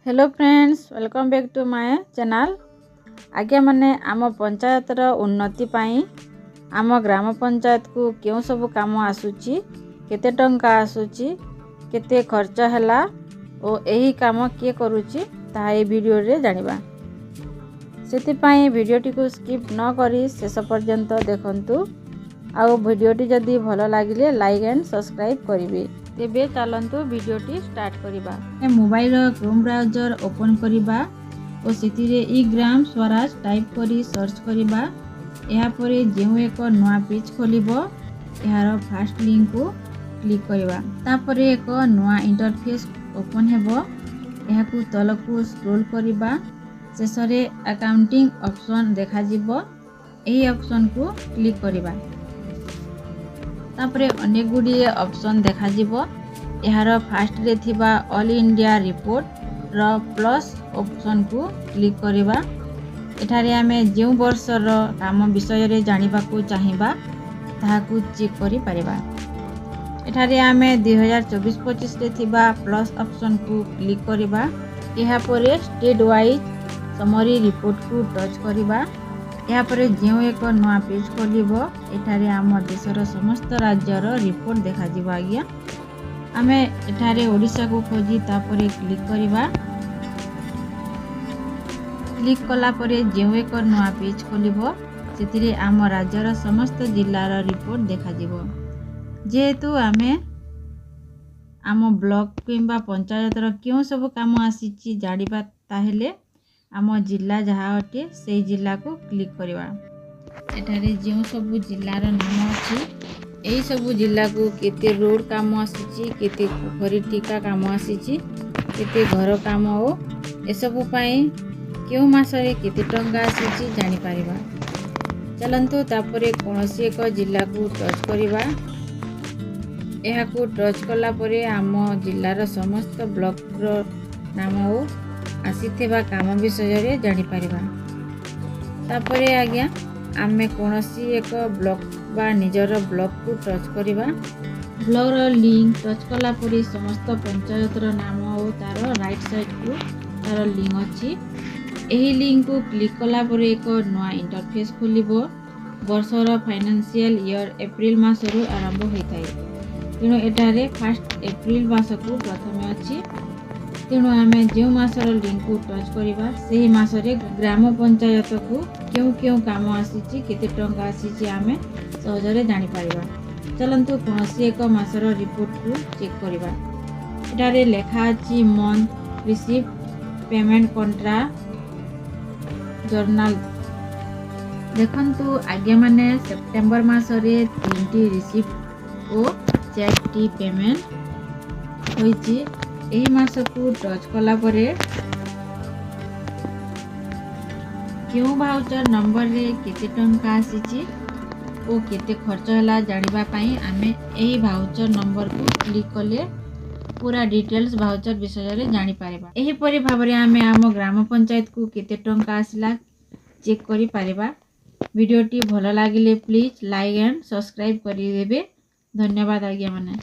Hello friends, welcome back to my channel. आगे माने आम पंचायतर उन्नति पाई आम ग्राम पंचायत को क्यों सब काम आसुची, केते टंका आसुची, केते खर्च हैला और यही काम किए करूची ताहा ए वीडियो रे जानिबा। सेति पाई वीडियोटी को स्किप न करी शेष पर्यंत देखंतु। आउ वीडियोटी जदि भलो लागिले लाइक एंड सब्सक्राइब करिवे। तेबे चलंतु वीडियोटी स्टार्ट करिबा। मोबाइल क्रोम ब्राउजर ओपन करिबा और सेतिरे ई-ग्राम स्वराज टाइप करी सर्च करिबा। एहा परे जेउ एक नवा पेज खोलिबो, एहार फर्स्ट लिंक को क्लिक करिबा। तापरे एक नवा इंटरफेस ओपन हेबो, एहाकू तलकू स्क्रॉल करिबा। शेषरे अकाउंटिंग ऑप्शन देखा जिवो, एही ऑप्शन को क्लिक करिबा। तापरे अनेक गुड़िए ऑप्शन देखा जिवो। एहार फास्ट रे थिबा ऑल इंडिया रिपोर्ट र प्लस ऑप्शन को क्लिक करिबा। एठारे आमे जेउ वर्षर काम विषय रे जानिबा को चाहिबा ताहाकू चेक करि परिबा। एठारे आमे 2024-25 रे थिबा प्लस ऑप्शन को क्लिक करिबा। एहा परे स्टेट वाइज समरी रिपोर्ट को टच करिबा। यहाँ पर जो एक नवा पेज खोलिबो, एठारे आम देशर समस्त राज्यर रिपोर्ट देखा जिवो। आज्ञा आमे एठारे ओडिशा को खोजी तापरे क्लिक करिबा। क्लिक कला परे जो एक नवा पेज खोलिबो, सेतिरे आम राज्यर समस्त जिल्लार रिपोर्ट देखा जिवो। जेहेतु आमे आम ब्लॉक किंबा पंचायतर क्यों सब काम आसीची जानिबा, ताहेले आम जिला जहाँ अटे से जिला को क्लिक करिबा। एठारे जो सब जिलार नाम अछि, एही सब जिला को केते रोड काम आसीची, केते पोखरी टीका काम आसीची, केते घर काम ओ ए सब पाई क्यों मासरे केते टंका आसीची जानि परिबा। चलंतु तापरे कोनोसी एक जिला को टच करिबा। एहा को टच कला परे आम जिलार समस्त ब्लॉक रो नाम ओ आसीथिबा काम विषय रे जानि परिबा। तापरे आज्ञा आमे कोनोसी एक ब्लॉक बा निजर ब्लॉक को टच करिबा। ब्लॉक रो लिंक टच कला परे समस्त पंचायतर नाम ओ तार राइट साइड को तार लिंक अछि। एही लिंक को क्लिक कला परे एक नवा इंटरफेस खोलिबो। वर्षर फाइनेंशियल ईयर एप्रिल मासरु आरंभ होइथाय, तेणु एटारे 1 एप्रिल मास को प्रथमे अछि। तेणु आमे जो मासर लिंक को टच करिबा, सेही मासरे ग्राम पंचायत को क्यों क्यों काम आसीची, केते टंका आसीची आमे सहजरे जानि परिबा। चलंतु कोनोसी एक मासर रिपोर्ट को चेक करिबा। एटारे लेखा अछि मंथ रिसीप्ट पेमेंट कंट्रा जर्नल। देखंतु आगे माने सेप्टेम्बर मासरे 3टी रिसीप्ट ओ 4टी पेमेंट होइची। एही मास को टच कला परे क्यों भाउचर नंबर रे केते टंका आसीची ओ केते खर्च होला जानिबा पई आमे एही भाउचर नंबर को क्लिक कले पूरा डिटेल्स भाउचर विषय रे जानि पारिबा। एही परि भाबरे आमे आम ग्राम पंचायत को केते टंका आसिला चेक करि पारिबा। वीडियोटी भलो लागिले प्लीज लाइक एंड सब्सक्राइब करि देबे। धन्यवाद आज्ञा माने।